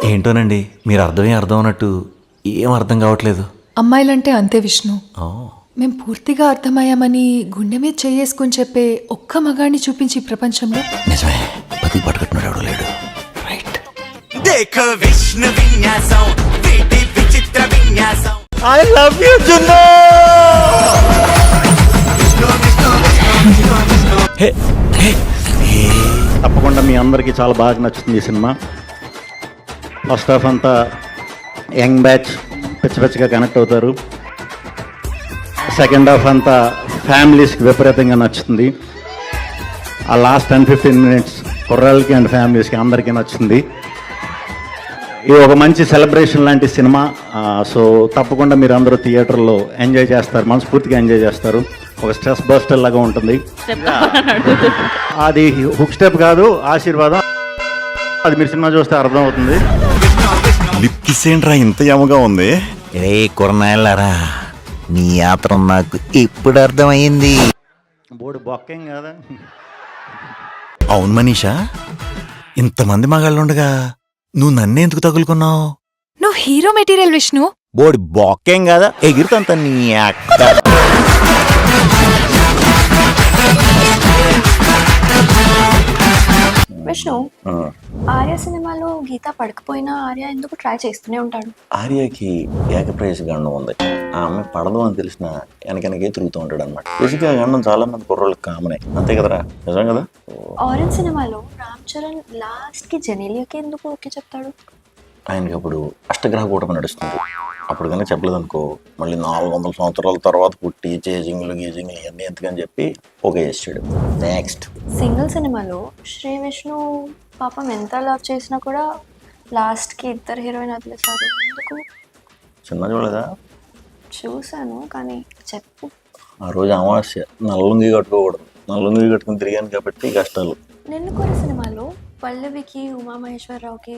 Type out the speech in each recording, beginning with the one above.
ఏంటోనండి, మీరు అర్థం అన్నట్టు ఏం అర్థం కావట్లేదు. అమ్మాయిలంటే అంతే విష్ణు. మేం పూర్తిగా అర్థమయ్యామని గుండె మీద చేసుకుని చెప్పే ఒక్క మగాడిని చూపించి ప్రపంచంలో నిజమే, పతి పట్టుకున్నాడు ఎవడు లేడు. రైట్. విష్ణు విన్యాసం, విచిత్ర విన్యాసం. ఐ లవ్ యు జున్ను. తప్పకుండా మీ అందరికీ చాలా బాగా నచ్చుతుంది ఈ సినిమా. ఫస్ట్ హాఫ్ అంతా యంగ్ బ్యాచ్ పిచ్చగా కనెక్ట్ అవుతారు. సెకండ్ హాఫ్ అంతా ఫ్యామిలీస్కి విపరీతంగా నచ్చుతుంది. ఆ లాస్ట్ 10-15 మినిట్స్ కుర్రాళ్ళకి అండ్ ఫ్యామిలీస్కి అందరికీ నచ్చుతుంది. ఇది ఒక మంచి సెలబ్రేషన్ లాంటి సినిమా. సో తప్పకుండా మీరు అందరూ థియేటర్లో ఎంజాయ్ చేస్తారు, మనస్ఫూర్తిగా ఎంజాయ్ చేస్తారు. ఒక స్ట్రెస్ బస్టర్ లాగా ఉంటుంది. అది హుక్ స్టెప్ కాదు, ఆశీర్వాదం. అది మీరు సినిమా చూస్తే అర్థం అవుతుంది. లిప్ కిస్ ఏంట్రా ఇంత యమగా ఉంది? రే కుర్రనాయలారా, నీ యాత్ర నాకు ఇప్పుడు అర్థమైంది. బోర్డు బొక్కేం కదా. అవును మనీషా, ఇంతమంది మగాళ్ళుండగా నువ్వు నన్నే ఎందుకు తగులుకున్నావు? నువ్వు హీరో మెటీరియల్ విష్ణు. బోడి బొక్కేం కదా, ఎగిరితంత నీ అక్క. విష్ణు, ఆర్య సినిమాలో గీత పడకపోయినా ఆర్య ఎందుకు ట్రై చేస్తూనే ఉంటాడు? ఆర్యకి ఏకప్రేయసి గండం ఉంది. ఆ అమ్మాయి పడదు అని తెలిసిన వెనకనకే తిరుగుతూ ఉంటాడు అనమాట. బేసిక్గా గండం చాలా మంది కుర్రోళ్ళకి కామనే, అంతే కదరా? నిజం కదా. ఆరెంజ్ సినిమాలో రామ్ చరణ్ లాస్ట్ కి జెనీలియాకి ఎందుకు ఓకే చెప్తాడు? ఆయనకి అప్పుడు అష్టగ్రహ కూటమి నడుస్తుంది. అప్పుడు కనుక చెప్పలేదనుకో, మళ్ళీ 400 సంవత్సరాల తర్వాత పుట్టి చేజింగ్లు గీజింగ్లు ఇవన్నీ ఎందుకని చెప్పి ఓకే చేసాడు. నెక్స్ట్ సింగిల్ సినిమాలో శ్రీ విష్ణు పాపం ఎంత లవ్ చేసినా కూడా లాస్ట్ కి ఇద్దరు హీరోయిన్ వదిలేశారు ఎందుకు? సినిమా చూడలేదా? చూశాను, కానీ చెప్పు. ఆ రోజు అమావాస్య, నల్లుంగి కట్టుకోకూడదు. నల్లుంగి కట్టుకుని తిరిగాను కాబట్టి కష్టాలు. నిన్ను కోరి సినిమాలో పల్లవికి ఉమామహేశ్వరరావుకి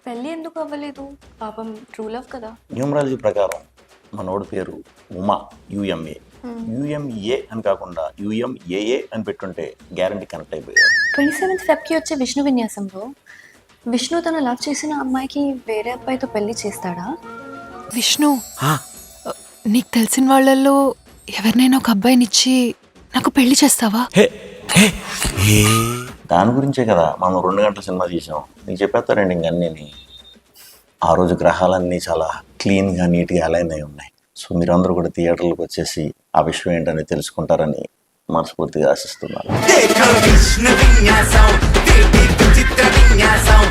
పెళ్ళి ఎందుకు అవ్వలేదు? పాపం ట్రూ లవ్ కదా. న్యూమరాలజీ ప్రకారం మనోడి పేరు ఉమా, UMA. UMA అని కాకుండా UMAA అని పెట్టుంటే గ్యారంటీ కనెక్ట్ అయిపోయాడు. 27th ఫెబ్కి వచ్చే విష్ణు విన్యాసంలో విష్ణు తను లవ్ చేసిన అమ్మాయికి వేరే అబ్బాయితో పెళ్లి చేస్తాడా? విష్ణు, నీకు తెలిసిన వాళ్ళల్లో ఎవరినైనా ఒక అబ్బాయినిచ్చి నాకు పెళ్లి చేస్తావా? దాని గురించే కదా మనం 2 గంటల సినిమా తీసాం. నీకు చెప్పేస్తారండి ఇంక అన్నీ. ఆ రోజు గ్రహాలన్నీ చాలా క్లీన్గా నీట్గా అలైన్ అయి ఉన్నాయి. సో మీరందరూ కూడా థియేటర్లకు వచ్చేసి ఆ విషయం ఏంటని తెలుసుకుంటారని మనస్ఫూర్తిగా ఆశిస్తున్నాను. విష్ణు విన్యాసం, విచిత్ర విన్యాసం.